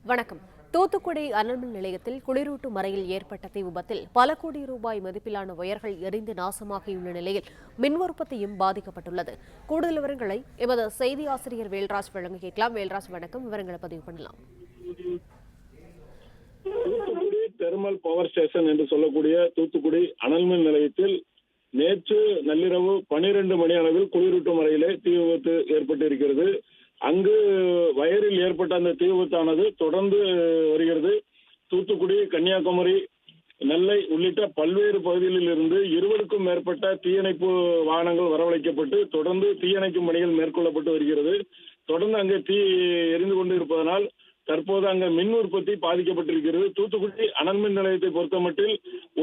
வணக்கம். தூத்துக்குடி அனல்மின் நிலையத்தில் குளிரூட்டும் அறையில் ஏற்பட்ட தீ விபத்தில் பல கோடி ரூபாய் மதிப்பிலான ஒயர்கள் எரிந்து நாசமாகியுள்ள நிலையில் மின் உற்பத்தியும் பாதிக்கப்பட்டுள்ளது. கூடுதல் விவரங்களை எமது செய்தி ஆசிரியர் வேல்ராஜ் வழங்க கேட்கலாம். வேல்ராஜ், வணக்கம். விவரங்களை பதிவு பண்ணலாம். தூத்துக்குடி தெர்மல் பவர் ஸ்டேஷன் என்று சொல்லக்கூடிய தூத்துக்குடி அனல்மின் நிலையத்தில் நேற்று நள்ளிரவு 12 மணி அளவில் குளிரூட்டும் அறையிலே தீ விபத்து ஏற்பட்டிருக்கிறது. அங்கு வயரில் ஏற்பட்ட அந்த தீ விபத்தானது தொடர்ந்து வருகிறது. தூத்துக்குடி, கன்னியாகுமரி, நெல்லை உள்ளிட்ட பல்வேறு பகுதிகளில் இருந்து 20க்கும் மேற்பட்ட தீயணைப்பு வாகனங்கள் வரவழைக்கப்பட்டு தொடர்ந்து தீயணைக்கும் பணிகள் மேற்கொள்ளப்பட்டு வருகிறது. தொடர்ந்து அங்கே தீ எரிந்து கொண்டு இருப்பதனால் தற்போது அங்க மின் உற்பத்தி பாதிக்கப்பட்டிருக்கிறது. தூத்துக்குடி அனல்மின் நிலையத்தை பொறுத்தமட்டில்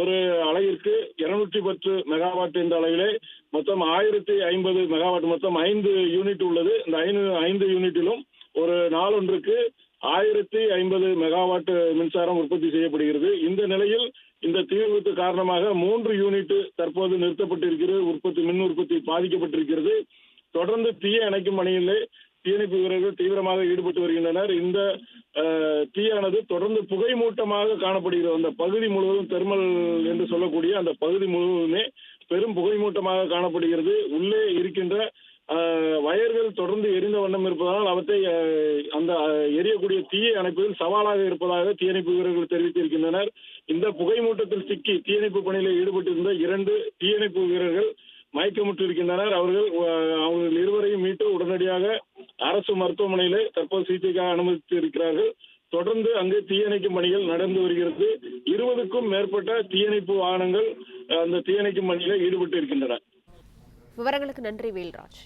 ஒரு அலகிற்கு 210 மெகாவாட் என்ற அளவிலே மொத்தம் 1050 மெகாவாட், மொத்தம் 5 யூனிட் உள்ளது. இந்த 5 யூனிட்டிலும் ஒரு நாளொன்றுக்கு 1050 மெகாவாட் மின்சாரம் உற்பத்தி செய்யப்படுகிறது. இந்த நிலையில் இந்த தீ விபத்து காரணமாக 3 யூனிட் தற்போது நிறுத்தப்பட்டிருக்கிறது. மின் உற்பத்தி பாதிக்கப்பட்டிருக்கிறது. தொடர்ந்து தீயை அணைக்கும் பணியிலே தீயணைப்பு வீரர்கள் தீவிரமாக ஈடுபட்டு வருகின்றனர். இந்த தீயானது தொடர்ந்து புகை மூட்டமாக காணப்படுகிறது. அந்த பகுதி முழுவதும் தெர்மல் என்று சொல்லக்கூடிய அந்த பகுதி முழுவதுமே பெரும் புகை மூட்டமாக காணப்படுகிறது. உள்ளே இருக்கின்ற வயர்கள் தொடர்ந்து எரிந்த வண்ணம் இருப்பதால் அவற்றை அந்த எரியக்கூடிய தீயை அணைப்பதில் சவாலாக இருப்பதாக தீயணைப்பு வீரர்கள் தெரிவித்திருக்கின்றனர். இந்த புகை மூட்டத்தில் சிக்கி தீயணைப்பு பணியில் ஈடுபட்டிருந்த 2 தீயணைப்பு வீரர்கள் மயக்கமுற்று இருக்கின்றனர். அவர்கள் இருவரையும் மீட்டு உடனடியாக அரசு மருத்துவமனையிலே தற்போது சிகிச்சைக்காக அனுமதித்து இருக்கிறார்கள். தொடர்ந்து அங்கு தீயணைக்கும் பணிகள் நடந்து வருகிறது. 20க்கும் மேற்பட்ட தீயணைப்பு வாகனங்கள் அந்த தீயணைக்கும் பணியில் ஈடுபட்டு இருக்கின்றன. விவரங்களுக்கு நன்றி வேல்ராஜ்.